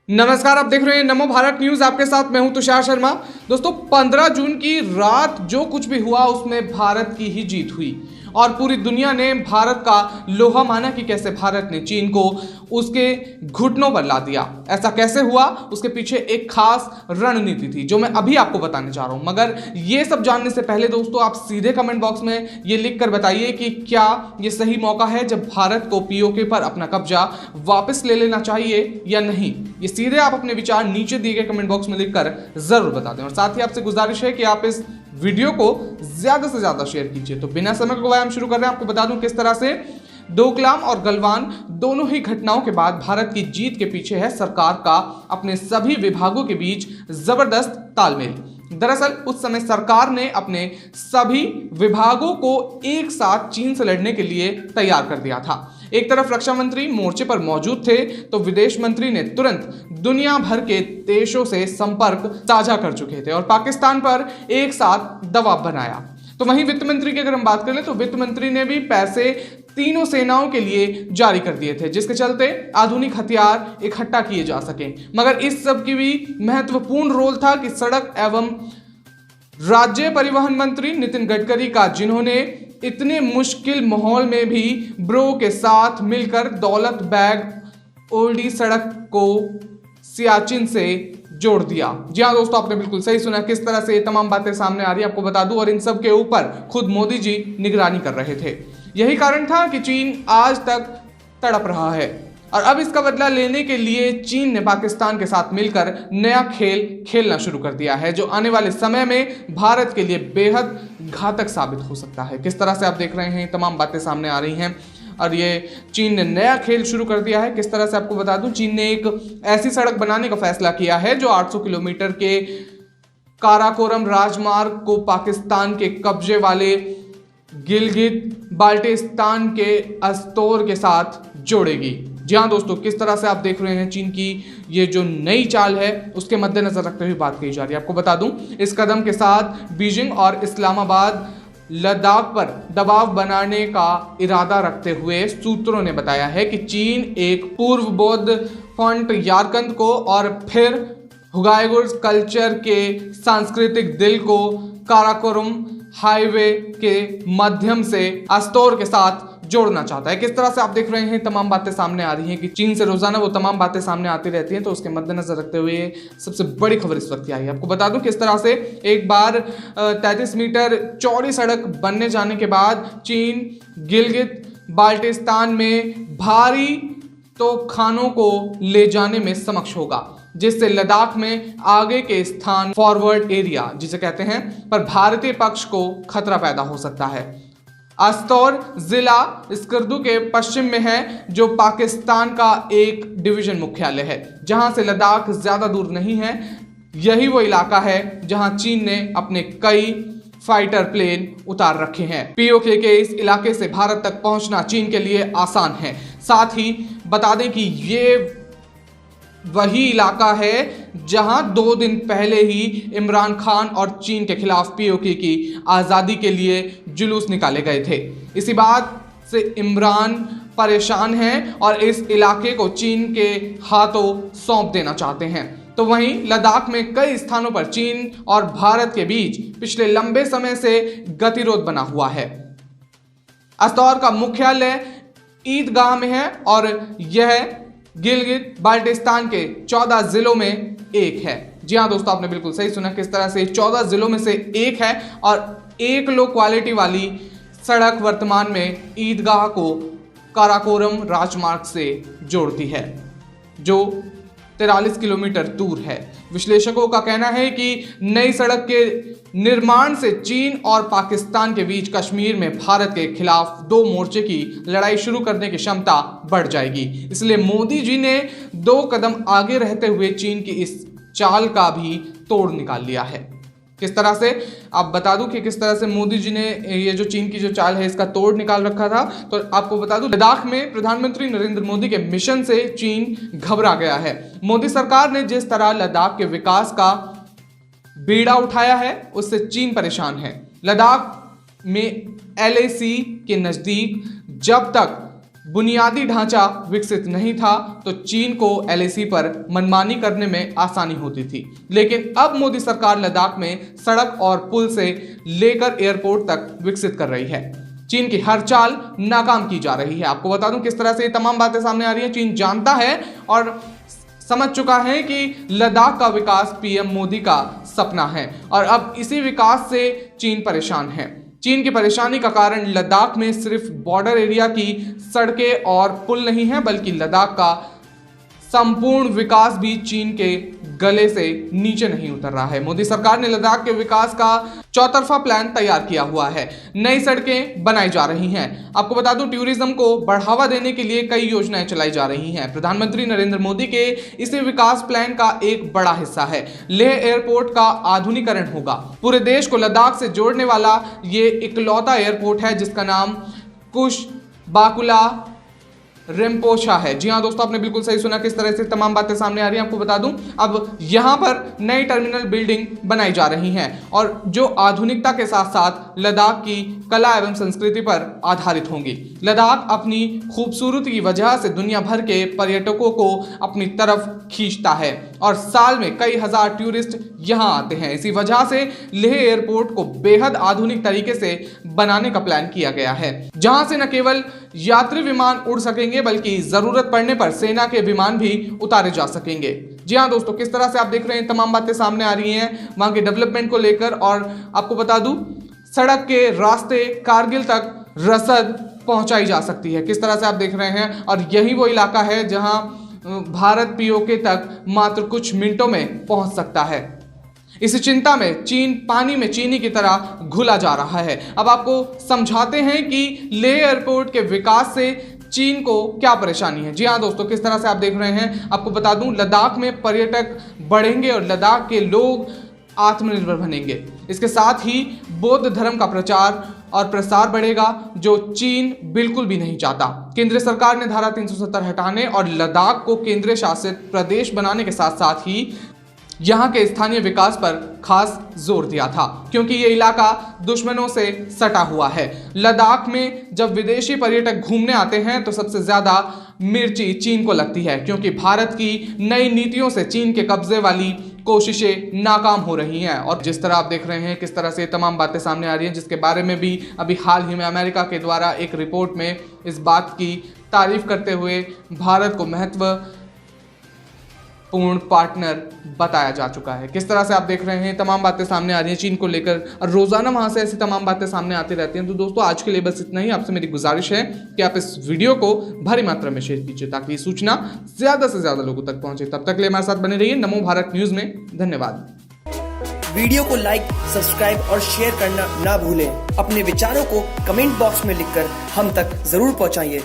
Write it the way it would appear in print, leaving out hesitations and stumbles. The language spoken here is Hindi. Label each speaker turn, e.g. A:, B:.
A: नमस्कार, आप देख रहे हैं नमो भारत न्यूज। आपके साथ मैं हूं तुषार शर्मा। दोस्तों, 15 जून की रात जो कुछ भी हुआ उसमें भारत की ही जीत हुई और पूरी दुनिया ने भारत का लोहा माना कि कैसे भारत ने चीन को उसके घुटनों पर ला दिया। ऐसा कैसे हुआ, उसके पीछे एक खास रणनीति थी जो मैं अभी आपको बताने जा रहा हूं। मगर ये सब जानने से पहले दोस्तों, आप सीधे कमेंट बॉक्स में ये लिख कर बताइए कि क्या ये सही मौका है जब भारत को पीओके पर अपना कब्जा वापस ले लेना चाहिए या नहीं। ये सीधे आप अपने विचार नीचे दिए गए कमेंट बॉक्स में लिखकर जरूर बता दें। और साथ ही आपसे गुजारिश है कि आप इस वीडियो को ज्यादा से ज्यादा शेयर कीजिए। तो बिना समय गवाए हम शुरू कर रहे हैं। आपको बता दूं किस तरह से डोकलाम और गलवान दोनों ही घटनाओं के बाद भारत की जीत के पीछे है सरकार का अपने सभी विभागों के बीच जबरदस्त तालमेल। दरअसल उस समय सरकार ने अपने सभी विभागों को एक साथ चीन से लड़ने के लिए तैयार कर दिया था। एक तरफ रक्षा मंत्री मोर्चे पर मौजूद थे तो विदेश मंत्री ने तुरंत दुनिया भर के देशों से संपर्क साझा कर चुके थे और पाकिस्तान पर एक साथ दबाव बनाया। तो वहीं वित्त मंत्री की अगर हम बात करें तो वित्त मंत्री ने भी पैसे तीनों सेनाओं के लिए जारी कर दिए थे, जिसके चलते आधुनिक हथियार इकट्ठा किए जा सके। मगर इस सब की भी महत्वपूर्ण रोल था कि सड़क एवं राज्य परिवहन मंत्री नितिन गडकरी का, जिन्होंने इतने मुश्किल माहौल में भी ब्रो के साथ मिलकर दौलत बैग ओल्डी सड़क को सियाचिन से जोड़ दिया। जी हाँ दोस्तों, आपने बिल्कुल सही सुना। किस तरह से ये तमाम बातें सामने आ रही है आपको बता दूं। और इन सब के ऊपर खुद मोदी जी निगरानी कर रहे थे। यही कारण था कि चीन आज तक तड़प रहा है और अब इसका बदला लेने के लिए चीन ने पाकिस्तान के साथ मिलकर नया खेल खेलना शुरू कर दिया है, जो आने वाले समय में भारत के लिए बेहद घातक साबित हो सकता है। किस तरह से आप देख रहे हैं तमाम बातें सामने आ रही हैं और ये चीन ने नया खेल शुरू कर दिया है। किस तरह से आपको बता दूं, चीन ने एक ऐसी सड़क बनाने का फैसला किया है जो 800 किलोमीटर के काराकोरम राजमार्ग को पाकिस्तान के कब्जे वाले गिलगित बाल्टिस्तान के अस्तोर के साथ जोड़ेगी। जी हाँ दोस्तों, किस तरह से आप देख रहे हैं चीन की ये जो नई चाल है उसके मद्देनजर रखते हुए बात कही जा रही है। आपको बता दूं, इस कदम के साथ बीजिंग और इस्लामाबाद लद्दाख पर दबाव बनाने का इरादा रखते हुए सूत्रों ने बताया है कि चीन एक पूर्व बौद्ध फॉन्ट यारकंद को और फिर हुगाइगुर कल्चर के सांस्कृतिक दिल को काराकोरम हाईवे के माध्यम से अस्तोर के साथ जोड़ना चाहता है। किस तरह से आप देख रहे हैं तमाम बातें सामने आ रही हैं कि चीन से रोजाना वो तमाम बातें सामने आती रहती हैं। तो उसके मद्देनजर रखते हुए सबसे बड़ी खबर इस वक्त आई है। आपको बता दूं किस तरह से एक बार 33 मीटर चौड़ी सड़क बनने जाने के बाद चीन गिलगित बाल्टिस्तान में भारी तोपखानों को ले जाने में सक्षम होगा, जिससे लद्दाख में आगे के स्थान फॉरवर्ड एरिया जिसे कहते हैं पर भारतीय पक्ष को खतरा पैदा हो सकता है। अस्तौर जिला स्कर्दू के पश्चिम में है, जो पाकिस्तान का एक डिवीजन मुख्यालय है, जहां से लद्दाख ज्यादा दूर नहीं है। यही वो इलाका है जहां चीन ने अपने कई फाइटर प्लेन उतार रखे हैं। पीओके के इस इलाके से भारत तक पहुंचना चीन के लिए आसान है। साथ ही बता दें कि ये वही इलाका है जहां 2 दिन पहले ही इमरान खान और चीन के खिलाफ पीओके की आज़ादी के लिए जुलूस निकाले गए थे। इसी बात से इमरान परेशान हैं और इस इलाके को चीन के हाथों सौंप देना चाहते हैं। तो वहीं लद्दाख में कई स्थानों पर चीन और भारत के बीच पिछले लंबे समय से गतिरोध बना हुआ है। अस्तौर का मुख्यालय ईदगाह में है और यह गिलगित बाल्टिस्तान के 14 जिलों में एक है। जी हाँ दोस्तों, आपने बिल्कुल सही सुना। किस तरह से 14 जिलों में से एक है और एक लो क्वालिटी वाली सड़क वर्तमान में ईदगाह को काराकोरम राजमार्ग से जोड़ती है, जो 43 किलोमीटर दूर है। विश्लेषकों का कहना है कि नई सड़क के निर्माण से चीन और पाकिस्तान के बीच कश्मीर में भारत के खिलाफ 2 मोर्चे की लड़ाई शुरू करने की क्षमता बढ़ जाएगी। इसलिए मोदी जी ने 2 कदम आगे रहते हुए चीन की इस चाल का भी तोड़ निकाल लिया है। किस तरह से आप बता दूं कि किस तरह से मोदी जी ने ये जो चीन की जो चाल है इसका तोड़ निकाल रखा था। तो आपको बता दूं, लद्दाख में प्रधानमंत्री नरेंद्र मोदी के मिशन से चीन घबरा गया है। मोदी सरकार ने जिस तरह लद्दाख के विकास का बीड़ा उठाया है उससे चीन परेशान है। लद्दाख में LAC के नजदीक जब तक बुनियादी ढांचा विकसित नहीं था तो चीन को एलएसी पर मनमानी करने में आसानी होती थी। लेकिन अब मोदी सरकार लद्दाख में सड़क और पुल से लेकर एयरपोर्ट तक विकसित कर रही है। चीन की हर चाल नाकाम की जा रही है। आपको बता दूं किस तरह से ये तमाम बातें सामने आ रही हैं। चीन जानता है और समझ चुका है कि लद्दाख का विकास पीएम मोदी का सपना है और अब इसी विकास से चीन परेशान है। चीन की परेशानी का कारण लद्दाख में सिर्फ बॉर्डर एरिया की सड़कें और पुल नहीं है, बल्कि लद्दाख का संपूर्ण विकास भी चीन के गले से नीचे नहीं उतर रहा है। मोदी सरकार ने लद्दाख के विकास का चौतरफा प्लान तैयार किया हुआ है। नई सड़कें बनाई जा रही हैं। आपको बता दूं टूरिज्म को बढ़ावा देने के लिए कई योजनाएं चलाई जा रही हैं। प्रधानमंत्री नरेंद्र मोदी के इसी विकास प्लान का एक बड़ा हिस्सा है लेह एयरपोर्ट का आधुनिकीकरण होगा। पूरे देश को लद्दाख से जोड़ने वाला ये इकलौता एयरपोर्ट है जिसका नाम कुश बाकुला रिम्पोछा है। जी हाँ दोस्तों, आपने बिल्कुल सही सुना। किस तरह से तमाम बातें सामने आ रही हैं आपको बता दूं। अब यहाँ पर नई टर्मिनल बिल्डिंग बनाई जा रही हैं और जो आधुनिकता के साथ साथ लद्दाख की कला एवं संस्कृति पर आधारित होंगी। लद्दाख अपनी खूबसूरती की वजह से दुनिया भर के पर्यटकों को अपनी तरफ खींचता है और साल में कई हजार टूरिस्ट यहाँ आते हैं। इसी वजह से लेह एयरपोर्ट को बेहद आधुनिक तरीके से बनाने का प्लान किया गया है, जहां से न केवल यात्री विमान उड़ सकेंगे बल्कि जरूरत पड़ने पर सेना के विमान भी उतारे जा सकेंगे। जी हाँ दोस्तों, किस तरह से आप देख रहे हैं तमाम बातें सामने आ रही हैं वहां के डेवलपमेंट को लेकर। और आपको बता दूं सड़क के रास्ते कारगिल तक रसद पहुंचाई जा सकती है। किस तरह से आप देख रहे हैं और यही वो इलाका है जहां भारत पीओके तक मात्र कुछ मिनटों में पहुंच सकता है। इस चिंता में चीन पानी में चीनी की तरह घुला जा रहा है। अब आपको समझाते हैं कि लेह एयरपोर्ट के विकास से चीन को क्या परेशानी है। जी हाँ दोस्तों, किस तरह से आप देख रहे हैं आपको बता दूं लद्दाख में पर्यटक बढ़ेंगे और लद्दाख के लोग आत्मनिर्भर बनेंगे। इसके साथ ही बौद्ध धर्म का प्रचार और प्रसार बढ़ेगा जो चीन बिल्कुल भी नहीं चाहता। केंद्र सरकार ने धारा 370 हटाने और लद्दाख को केंद्र शासित प्रदेश बनाने के साथ साथ ही यहाँ के स्थानीय विकास पर खास जोर दिया था क्योंकि ये इलाका दुश्मनों से सटा हुआ है। लद्दाख में जब विदेशी पर्यटक घूमने आते हैं तो सबसे ज्यादा मिर्ची चीन को लगती है क्योंकि भारत की नई नीतियों से चीन के कब्जे वाली कोशिशें नाकाम हो रही हैं। और जिस तरह आप देख रहे हैं किस तरह से तमाम बातें सामने आ रही हैं, जिसके बारे में भी अभी हाल ही में अमेरिका के द्वारा एक रिपोर्ट में इस बात की तारीफ करते हुए भारत को महत्वपूर्ण पार्टनर बताया जा चुका है। किस तरह से आप देख रहे हैं तमाम बातें सामने आ रही हैं चीन को लेकर और रोजाना वहां से ऐसी तमाम बातें सामने आती रहती हैं। तो दोस्तों आज के लिए बस इतना ही। आपसे मेरी गुजारिश है कि आप इस वीडियो को भारी मात्रा में शेयर कीजिए ताकि ये सूचना ज्यादा से ज्यादा लोगों तक पहुंचे। तब तक के लिए हमारे साथ बने रहिए नमो भारत न्यूज में। धन्यवाद।
B: वीडियो को लाइक, सब्सक्राइब और शेयर करना ना भूलें। अपने विचारों को कमेंट बॉक्स में लिखकर हम तक जरूर पहुंचाइए।